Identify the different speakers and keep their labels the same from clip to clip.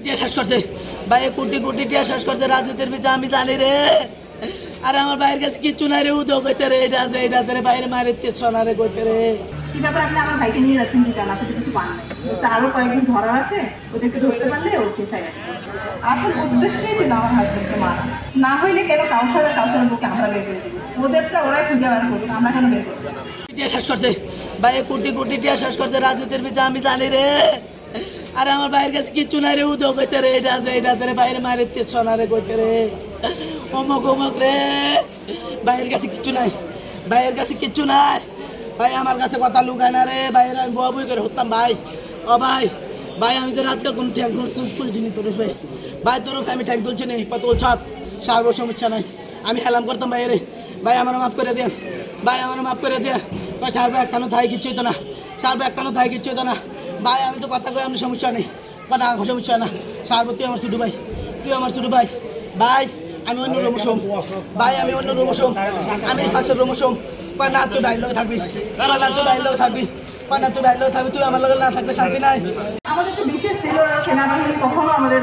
Speaker 1: টিয়া শেষ করছে ভাই, কোটি কোটি টিয়া শেষ করছে রাজনীতির পিছনে। আমি জানি রে, আর আমার ভাইয়ের কাছে কিচ্ছু নাই রে। উদো কইতে রে, এটা আছে এটা রে, বাইরে মারে সোনা রে কইতে রে।
Speaker 2: কি ব্যাপার, আপনি আমার ভাইকে নিয়ে যাচ্ছেন কি জানা তো কিছু পান নাই, আরো কয়েকদিন ধরার আছে, ওদেরকে ধরতে পারলে ওকে চাই। আসল উদ্দেশ্যই ছিল আমার হাজবেন্ডকে মারা, না হইলে কেন কাউন্সারের বুকে আমরা বের করে দিব, ওদেরটা ওরাই খুঁজে বার করুন, আমরা কেন বের করবো।
Speaker 1: টিয়া শেষ করছে ভাই, কোটি কোটি টিয়া শেষ করছে রাজনীতির পিছনে। আমি জানি রে, আর আমার ভাইয়ের কাছে কিচ্ছু নাই রে। উদো কইতে রে, এটা আছে এটা রে, বাইরে মারে সোনা রে কইতে রে। অমক অমক রে, ভাইয়ের কাছে কিচ্ছু নাই, ভাইয়ের কাছে কিচ্ছু নাই। ভাই আমার কাছে কথা লুকায় না রে, ভাইয়ের আমি বয়া বই করে হতাম ভাই। ও ভাই, ভাই আমি তো রাতটা কোন ট্যাঙ্ক তুলছি নি তোর ভাই, তোর আমি ট্যাঙ্ক তুলছি নি, কত ছাদ সার্ব সমস্যা নাই। আমি হেলাম করতাম ভাই রে, ভাই আমার মাফ করে দেন, ভাই আমার মাফ করে দেন। সার্ব একখানো থাই কিচ্ছু হতো না, সার্ব একখানো থাই কিচ্ছু হতো না ভাই। আমি তো কথা কই, আমি সমস্যা নেই, কথা সমস্যা না। সার্ব তুই আমার ছোটো ভাই, তুই আমার ছোটো ভাই। ভাই আমি অন্য রমসম, ভাই আমি অন্য রমসম, আমি ফাঁসের রমসম। না তুই ভাই লোক থাকবি, না তুই ভাই লোক থাকবি, না তুই ভাই লোক থাকবি, তুই আমার লোক না থাকলে শান্তি নাই।
Speaker 2: আমাদের তো বিশেষ ছিল সেনাবাহিনী কখনো আমাদের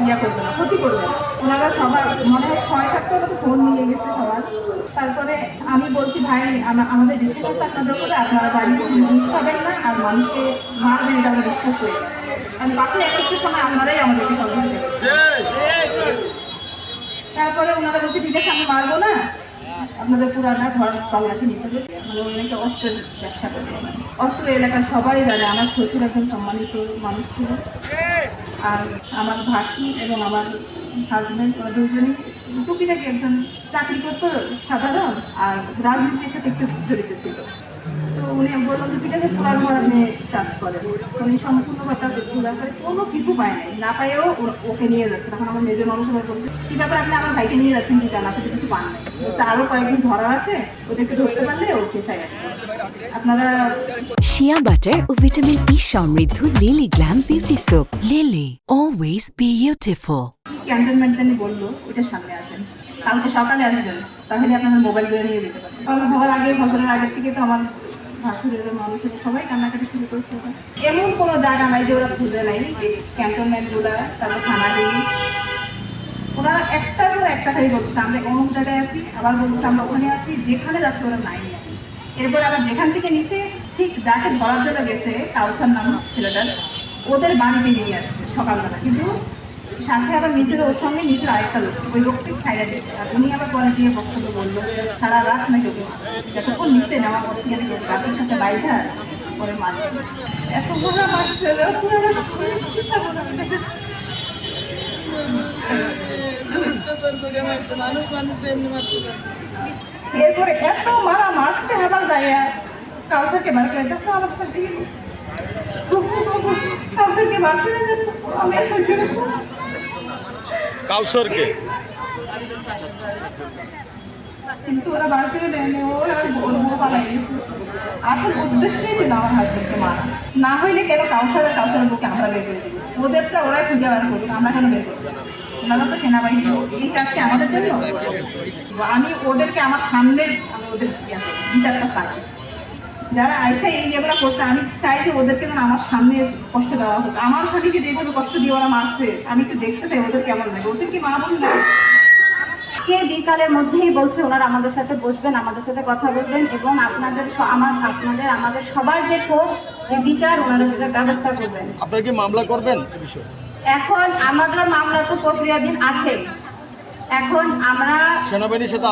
Speaker 2: ইয়া করবে না, ক্ষতি করবে না। ওনারা সবার মনে হয় 6-7টা মতো ফোন নিয়ে গেছে সবার। তারপরে আমি বলছি ভাই আমাদের বিশ্বাস আছে আপনাদের উপরে, আপনারা বাড়ি মানুষ পাবেন না আর মানুষকে মারবেন, এটা আমরা বিশ্বাস করি। কারণ পাশে একটা সময় আপনারাই আমাদেরকে সহযোগিতা করেন। তারপরে ওনারা বলছে ঠিক আছে আমি মারবো না, আপনাদের পুরানা ঘর তল্লাশি নিতে হবে। মানে ওই একটা অস্ত্রের ব্যবসা করবে, অস্ত্র এলাকার সবাই জানে। আমার শ্বশুর একজন সম্মানিত মানুষ ছিল, আর আমার ভাসি এবং আমার হাজব্যান্ড, ওরা দুজনই টুকিটাকি একজন চাকরি করতো সাধারণ, আর রাজনীতির সাথে একটু জড়িত ছিল। তো উনি বললেন যে ঠিক আছে পুরান ঘর আপনি চাষ করেন। উনি সম্পূর্ণ কথা ঘোরা করে কোনো কিছু পায় নাই, না পাইও ওকে নিয়ে যাচ্ছে। তখন আমার মেজর মানুষ আবার বলছে কি ব্যাপার, আপনি আমার ভাইকে নিয়ে যাচ্ছেন কি জানা তো কিছু পান নাই, আরো কয়েকদিন ধরার আছে, ওদেরকে ধরতে পারলে ওকে চাই। আপনারা
Speaker 3: শিয়া বাটার ও ভিটামিন ই সমৃদ্ধ lily glam beauty soap. Lily always beautiful.
Speaker 2: কি ক্যান্টনমেন্ট জানি বললো, ওইটার সামনে আসেন, কালকে সকালে আসবেন, তাহলে আপনাদের মোবাইল করে নিয়ে যেতে পারেন। কারণ হওয়ার আগে ফসলের আগের থেকে তো আমার ভাসুরের মানুষের সবাই কান্নাকাটি শুরু করছে। এমন কোনো জায়গা নাই যে ওরা খুঁজে নাই, এই ক্যান্টনমেন্টগুলা, তারপর থানাগুলি, ওরা একটার পর একটা খালি বলছে আমরা অমুক জায়গায় আছি, আবার বলছে আমরা ওখানে আছি, যেখানে যাচ্ছে ওরা নাই। এরপর আবার যেখান থেকে নিতে ঠিক যাকে ধরার জন্য গেছে, কাউসার নাম ছেলেটার, ওদের বাড়িতে নিয়ে আসছে সকালবেলা, কিন্তু সাথে আবার নিচের ওর সঙ্গে নিচের আরেকটা লোক, ওই লোককে ছাইড়া দিচ্ছে। আর উনি আবার পরে দিয়ে বক্তব্য বললো সারা রাত নাকি ওকে যতক্ষণ নিচে নেওয়ার পর থেকে নাকি গাছের সাথে বাইধা পরে মারছে। এত বড় মারছে, এরপরে এত মারা মারছে আবার যাইয়া কাউসারকে বার করে দেখো আমার সাথে কাউসারকে বার করে আমি
Speaker 4: কাউসারকে,
Speaker 2: কিন্তু ওরা বার করে দেয়নি, ওরা বলবো পালাই গেছে। আসল উদ্দেশ্যই ছিল আমার হাজবেন্ডকে মারা, না হইলে কেন কাউসারের বুকে আমরা বের করে দিব, ওদেরটা ওরাই খুঁজে বার করুন, আমরা কেন বের করবো। ওনারা তো সেনাবাহিনী, এই কাজটি আমাদের জন্য। আমি ওদেরকে আমার সামনে আমি ওদের বিচারটা চাই, যারা আয়সা এই যেগুলো করছে, আমি চাই যে ওদেরকে যেন আমার সামনে কষ্ট দেওয়া হোক। আমার স্বামীকে যেভাবে কষ্ট দিয়ে ওরা মারছে, আমি একটু দেখতে চাই ওদের কেমন লাগে, ওদের কি মা বোন লাগে।
Speaker 5: কে বিকালের মধ্যেই বলছে ওনারা আমাদের সাথে বসবেন, আমাদের সাথে কথা বলবেন এবং আমাদের সবার যে ক্ষোভ, যে বিচার, ওনারা সেটার ব্যবস্থা করবেন।
Speaker 4: আপনারা কি মামলা করবেন এই বিষয়ে?
Speaker 5: এখন আমাদের মামলা তো প্রক্রিয়াধীন আছে। এখন আমরা
Speaker 4: সেনাবাহিনীর সাথে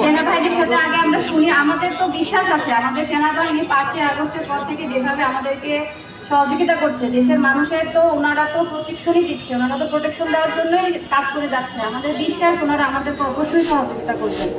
Speaker 5: সেনাবাহিনীর সাথে আগে আমরা শুনি, আমাদের তো বিশ্বাস আছে আমাদের সেনাবাহিনী 5ই আগস্টের পর থেকে যেভাবে আমাদেরকে সহযোগিতা করছে, দেশের মানুষের তো ওনারা তো প্রোটেকশনই দিচ্ছে, ওনারা তো প্রোটেকশন দেওয়ার জন্যই কাজ করে যাচ্ছে। আমাদের বিশ্বাস ওনারা আমাদেরকে অবশ্যই সহযোগিতা করবেন।